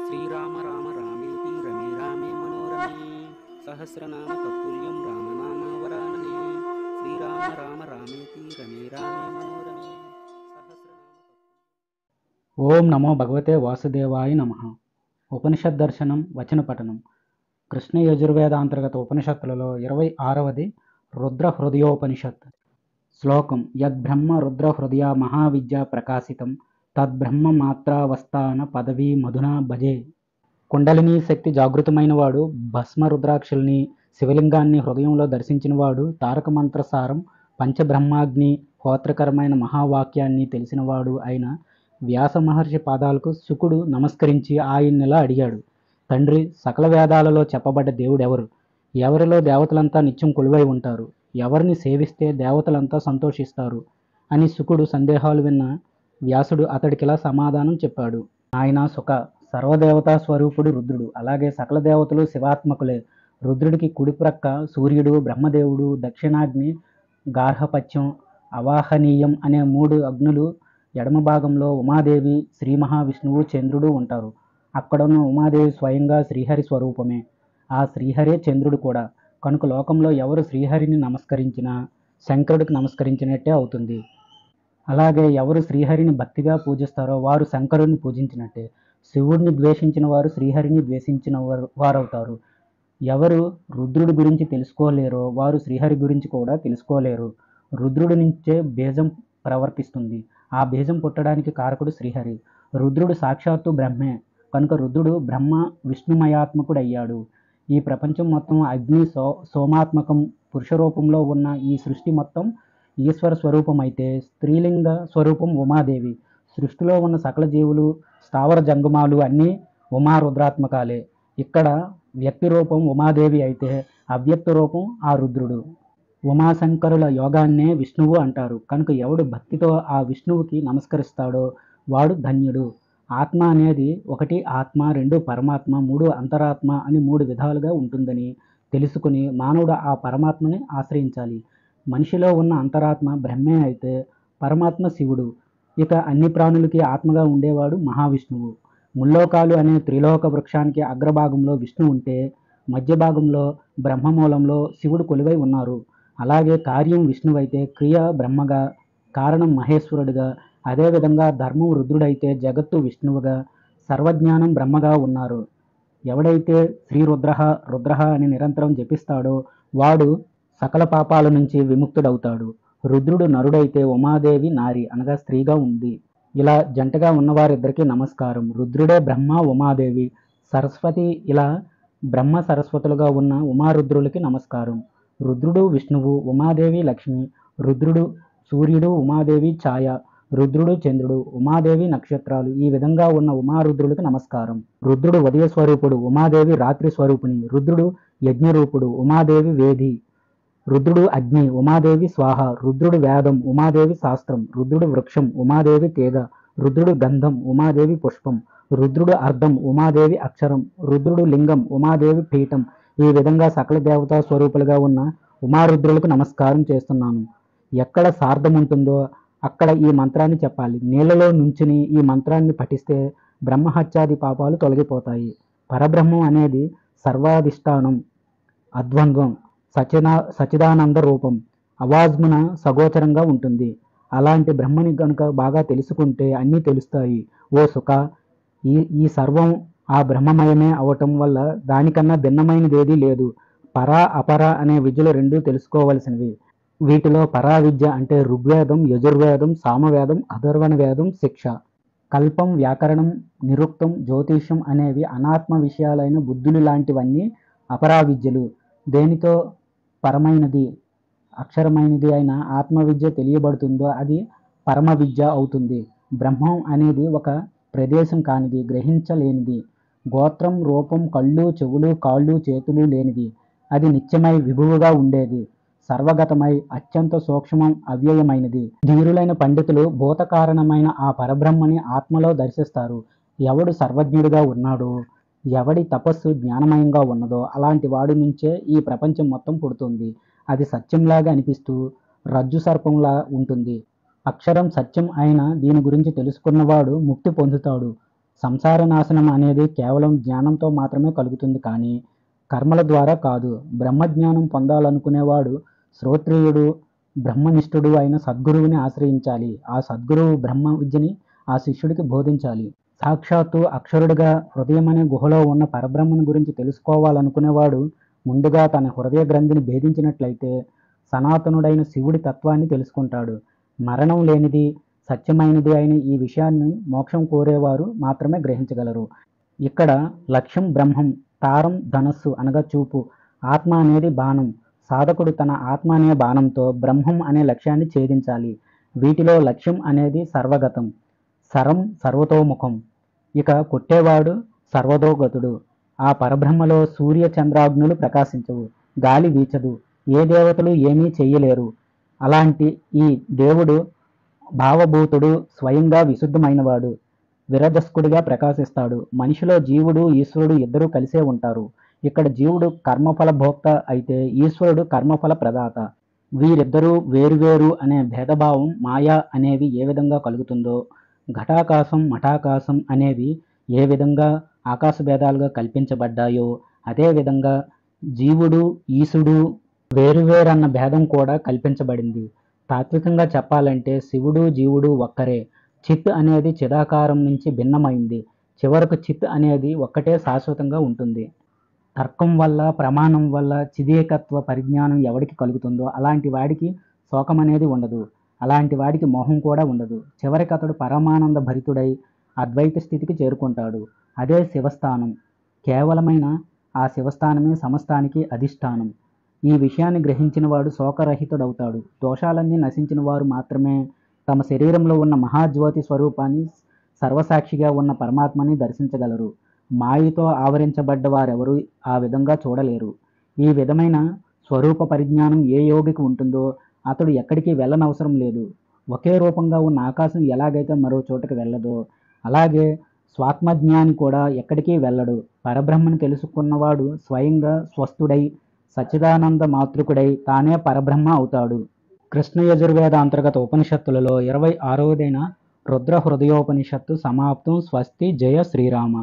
శ్రీరామ రామ రామేతి రమే రామే మనోరమే సహస్రనామ తత్తుల్యం రామనామ వరాననే శ్రీరామ రామ రామేతి రమే రామే మనోరమే ఓం నమో భగవతే వాసుదేవాయ నమః. ఉపనిషద్ దర్శనం వచన పఠనం. కృష్ణ యజుర్వేదాంతర్గత ఉపనిషత్తులలో 26వది రుద్ర హృదయోపనిషత్. శ్లోకం: యద్బ్రహ్మ రుద్ర హృదయ మహావిద్యా ప్రకాశితం తద్బ్రహ్మ మాత్రావస్థాన పదవీ మధునా భజే. కుండలిని శక్తి జాగృతమైన వాడు, భస్మ రుద్రాక్షుల్ని, శివలింగాన్ని హృదయంలో దర్శించినవాడు, తారక మంత్రసారం పంచబ్రహ్మాగ్ని హోత్రకరమైన మహావాక్యాన్ని తెలిసినవాడు అయిన వ్యాస మహర్షి పాదాలకు శుకుడు నమస్కరించి ఆయన్నిలా అడిగాడు: తండ్రి, సకల వేదాలలో చెప్పబడ్డ దేవుడెవరు? ఎవరిలో దేవతలంతా నిత్యం కొలువై ఉంటారు? ఎవరిని సేవిస్తే దేవతలంతా సంతోషిస్తారు అని శుకుడు సందేహాలు విన్న వ్యాసుడు అతడికిలా సమాధానం చెప్పాడు: ఆయన సుఖ, సర్వదేవతా స్వరూపుడు రుద్రుడు. అలాగే సకల దేవతలు శివాత్మకులే. రుద్రుడికి కుడి ప్రక్క సూర్యుడు, బ్రహ్మదేవుడు, దక్షిణాగ్ని, గార్హపత్యం, అవాహనీయం అనే 3 అగ్నులు, ఎడమ భాగంలో ఉమాదేవి, శ్రీ మహావిష్ణువు, చంద్రుడు ఉంటారు. అక్కడున్న ఉమాదేవి స్వయంగా శ్రీహరి స్వరూపమే. ఆ శ్రీహరే చంద్రుడు కూడా. కనుక లోకంలో ఎవరు శ్రీహరిని నమస్కరించినా శంకరుడికి నమస్కరించినట్టే అవుతుంది. అలాగే ఎవరు శ్రీహరిని భక్తిగా పూజిస్తారో వారు శంకరుడిని పూజించినట్టే. శివుడిని ద్వేషించిన వారు శ్రీహరిని ద్వేషించిన వారవుతారు. ఎవరు రుద్రుడి గురించి తెలుసుకోలేరో వారు శ్రీహరి గురించి కూడా తెలుసుకోలేరు. రుద్రుడి నుంచే బీజం ప్రవర్తిస్తుంది. ఆ బీజం పుట్టడానికి కారకుడు శ్రీహరి. రుద్రుడు సాక్షాత్తు బ్రహ్మే. కనుక రుద్రుడు బ్రహ్మ విష్ణుమయాత్మకుడు అయ్యాడు. ఈ ప్రపంచం మొత్తం అగ్ని సోమాత్మకం పురుషరూపంలో ఉన్న ఈ సృష్టి మొత్తం ఈశ్వర స్వరూపం అయితే స్త్రీలింగ స్వరూపం ఉమాదేవి. సృష్టిలో ఉన్న సకల జీవులు, స్థావర జంగమాలు అన్నీ ఉమారుద్రాత్మకాలే. ఇక్కడ వ్యక్తి రూపం ఉమాదేవి అయితే అవ్యక్త రూపం ఆ రుద్రుడు. ఉమాశంకరుల యోగాన్నే విష్ణువు అంటారు. కనుక ఎవడు భక్తితో ఆ విష్ణువుకి నమస్కరిస్తాడో వాడు ధన్యుడు. ఆత్మ అనేది 1 ఆత్మ, 2 పరమాత్మ, 3 అంతరాత్మ అని 3 విధాలుగా ఉంటుందని తెలుసుకుని మానవుడు ఆ పరమాత్మని ఆశ్రయించాలి. మనిషిలో ఉన్న అంతరాత్మ బ్రహ్మే అయితే పరమాత్మ శివుడు. ఇక అన్ని ప్రాణులకి ఆత్మగా ఉండేవాడు మహావిష్ణువు. ముల్లోకాలు అనే త్రిలోక వృక్షానికి అగ్రభాగంలో విష్ణు ఉంటే మధ్య భాగంలో బ్రహ్మమూలంలో శివుడు కొలువై ఉన్నారు. అలాగే కార్యం విష్ణువైతే క్రియ బ్రహ్మగా, కారణం మహేశ్వరుడిగా, అదేవిధంగా ధర్మం రుద్రుడైతే జగత్తు విష్ణువుగా, సర్వజ్ఞానం బ్రహ్మగా ఉన్నారు. ఎవడైతే శ్రీ రుద్ర అని నిరంతరం జపిస్తాడో వాడు సకల పాపాల నుంచి విముక్తుడవుతాడు. రుద్రుడు నరుడైతే ఉమాదేవి నారి అనగా స్త్రీగా ఉంది. ఇలా జంటగా ఉన్నవారిద్దరికీ నమస్కారం. రుద్రుడే బ్రహ్మ, ఉమాదేవి. సరస్వతి ఇలా బ్రహ్మ సరస్వతులుగా ఉన్న ఉమారుద్రులకి నమస్కారం. రుద్రుడు విష్ణువు, ఉమాదేవి లక్ష్మి. రుద్రుడు సూర్యుడు, ఉమాదేవి ఛాయ. రుద్రుడు చంద్రుడు, ఉమాదేవి నక్షత్రాలు. ఈ విధంగా ఉన్న ఉమారుద్రులకు నమస్కారం. రుద్రుడు ఉదయ స్వరూపుడు, ఉమాదేవి రాత్రి స్వరూపిణి. రుద్రుడు యజ్ఞరూపుడు, ఉమాదేవి వేది. రుద్రుడు అగ్ని, ఉమాదేవి స్వాహ. రుద్రుడు వేదం, ఉమాదేవి శాస్త్రం. రుద్రుడు వృక్షం, ఉమాదేవి తీగ. రుద్రుడు గంధం, ఉమాదేవి పుష్పం. రుద్రుడు అర్ధం, ఉమాదేవి అక్షరం. రుద్రుడు లింగం, ఉమాదేవి పీఠం. ఈ విధంగా సకల దేవతా స్వరూపులుగా ఉన్న ఉమారుద్రులకు నమస్కారం చేస్తున్నాను. ఎక్కడ సార్థం ఉంటుందో అక్కడ ఈ మంత్రాన్ని చెప్పాలి. నీళ్లలో నుంచుని ఈ మంత్రాన్ని పఠిస్తే బ్రహ్మహత్యాది పాపాలు తొలగిపోతాయి. పరబ్రహ్మం అనేది సర్వాధిష్టానం, అద్వంద్వం, సచిదానంద రూపం, అవాజ్మున సగోచరంగా ఉంటుంది. అలాంటి బ్రహ్మని గనుక బాగా తెలుసుకుంటే అన్నీ తెలుస్తాయి. ఓ సుఖ, ఈ సర్వం ఆ బ్రహ్మమయమే అవటం వల్ల దానికన్నా భిన్నమైనదేదీ లేదు. పరా అపర అనే విద్యలు 2 తెలుసుకోవలసినవి. వీటిలో పరా విద్య అంటే ఋగ్వేదం, యజుర్వేదం, సామవేదం, అథర్వణ వేదం శిక్ష. కల్పం, వ్యాకరణం, నిరుక్తం, జ్యోతిష్యం అనేవి అనాత్మ విషయాలైన బుద్ధులు లాంటివన్నీ అపరా విద్యలు. దేనితో పరమైనది, అక్షరమైనది అయిన ఆత్మవిద్య తెలియబడుతుందో అది పరమ విద్య అవుతుంది. బ్రహ్మం అనేది ఒక ప్రదేశం కానిది, గ్రహించలేనిది. గోత్రం, రూపం, కళ్ళు, చెవులు, కాళ్ళు, చేతులు లేనిది. అది నిత్యమై విభువుగా ఉండేది. సర్వగతమై అత్యంత సూక్ష్మం, అవ్యయమైనది. ధీరులైన పండితులు భూతకారణమైన ఆ పరబ్రహ్మని ఆత్మలో దర్శిస్తారు. ఎవడు సర్వజ్ఞుడిగా ఉన్నాడో, ఎవడి తపస్సు జ్ఞానమయంగా ఉన్నదో అలాంటి వాడి నుంచే ఈ ప్రపంచం మొత్తం పుడుతుంది. అది సత్యంలాగా అనిపిస్తూ రజ్జు సర్పంలా ఉంటుంది. అక్షరం సత్యం అయిన దీని గురించి తెలుసుకున్నవాడు ముక్తి పొందుతాడు. సంసార నాశనం అనేది కేవలం జ్ఞానంతో మాత్రమే కలుగుతుంది కానీ కర్మల ద్వారా కాదు. బ్రహ్మజ్ఞానం పొందాలనుకునేవాడు శ్రోత్రియుడు, బ్రహ్మనిష్ఠుడు అయిన సద్గురువుని ఆశ్రయించాలి. ఆ సద్గురువు బ్రహ్మ విద్యని ఆ శిష్యుడికి బోధించాలి. సాక్షాత్తు అక్షరుడిగా హృదయం అనే గుహలో ఉన్న పరబ్రహ్మను గురించి తెలుసుకోవాలనుకునేవాడు ముందుగా తన హృదయ గ్రంథిని భేదించినట్లయితే సనాతనుడైన శివుడి తత్వాన్ని తెలుసుకుంటాడు. మరణం లేనిది, సత్యమైనది అయిన ఈ విషయాన్ని మోక్షం కోరేవారు మాత్రమే గ్రహించగలరు. ఇక్కడ లక్ష్యం బ్రహ్మం, తారం ధనస్సు అనగా చూపు, ఆత్మ అనేది బాణం. సాధకుడు తన ఆత్మ అనే బాణంతో బ్రహ్మం అనే లక్ష్యాన్ని ఛేదించాలి. వీటిలో లక్ష్యం అనేది సర్వగతం, సరం సర్వతోముఖం. ఇక కొట్టేవాడు సర్వతోగతుడు. ఆ పరబ్రహ్మలో సూర్య చంద్రాగ్నులు ప్రకాశించవు, గాలి వీచదు, ఏ దేవతలు ఏమీ చెయ్యలేరు. అలాంటి ఈ దేవుడు భావభూతుడు, స్వయంగా విశుద్ధమైనవాడు, విరజస్కుడిగా ప్రకాశిస్తాడు. మనిషిలో జీవుడు ఈశ్వరుడు ఇద్దరూ కలిసే ఉంటారు. ఇక్కడ జీవుడు కర్మఫల భోక్త అయితే ఈశ్వరుడు కర్మఫల ప్రదాత. వీరిద్దరూ వేరువేరు అనే భేదభావం మాయా అనేవి ఏ విధంగా కలుగుతుందో, ఘటాకాశం మఠాకాశం అనేవి ఏ విధంగా ఆకాశ భేదాలుగా కల్పించబడ్డాయో అదేవిధంగా జీవుడు ఈశుడు వేరువేరన్న భేదం కూడా కల్పించబడింది. తాత్వికంగా చెప్పాలంటే శివుడు జీవుడు ఒక్కరే. చిత్ అనేది చిదాకారం నుంచి భిన్నమైంది. చివరకు చిత్ అనేది ఒక్కటే శాశ్వతంగా ఉంటుంది. తర్కం వల్ల, ప్రమాణం వల్ల చిదేకత్వ పరిజ్ఞానం ఎవడికి కలుగుతుందో అలాంటి వాడికి శోకం అనేది ఉండదు. అలాంటి వాడికి మోహం కూడా ఉండదు. చివరికి అతడు పరమానంద భరితుడై అద్వైత స్థితికి చేరుకుంటాడు. అదే శివస్థానం. కేవలమైన ఆ శివస్థానమే సమస్తానికి అధిష్టానం. ఈ విషయాన్ని గ్రహించిన వాడు శోకరహితుడవుతాడు. దోషాలన్నీ నశించిన వారు మాత్రమే తమ శరీరంలో ఉన్న మహాజ్యోతి స్వరూపాన్ని, సర్వసాక్షిగా ఉన్న పరమాత్మని దర్శించగలరు. మాయతో ఆవరించబడ్డ వారెవరూ ఆ విధంగా చూడలేరు. ఈ విధమైన స్వరూప పరిజ్ఞానం ఏ యోగికి ఉంటుందో అతడు ఎక్కడికి వెళ్ళనవసరం లేదు. ఒకే రూపంగా ఉన్న ఆకాశం ఎలాగైతే మరో చోటకి వెళ్ళదో అలాగే స్వాత్మజ్ఞాని కూడా ఎక్కడికి వెళ్ళడు. పరబ్రహ్మను తెలుసుకున్నవాడు స్వయంగా స్వస్థుడై సచ్చిదానంద మాతృకుడై తానే పరబ్రహ్మ అవుతాడు. కృష్ణ యజుర్వేద అంతర్గత ఉపనిషత్తులలో 26వదైన రుద్ర హృదయోపనిషత్తు సమాప్తం. స్వస్తి. జయ శ్రీరామ.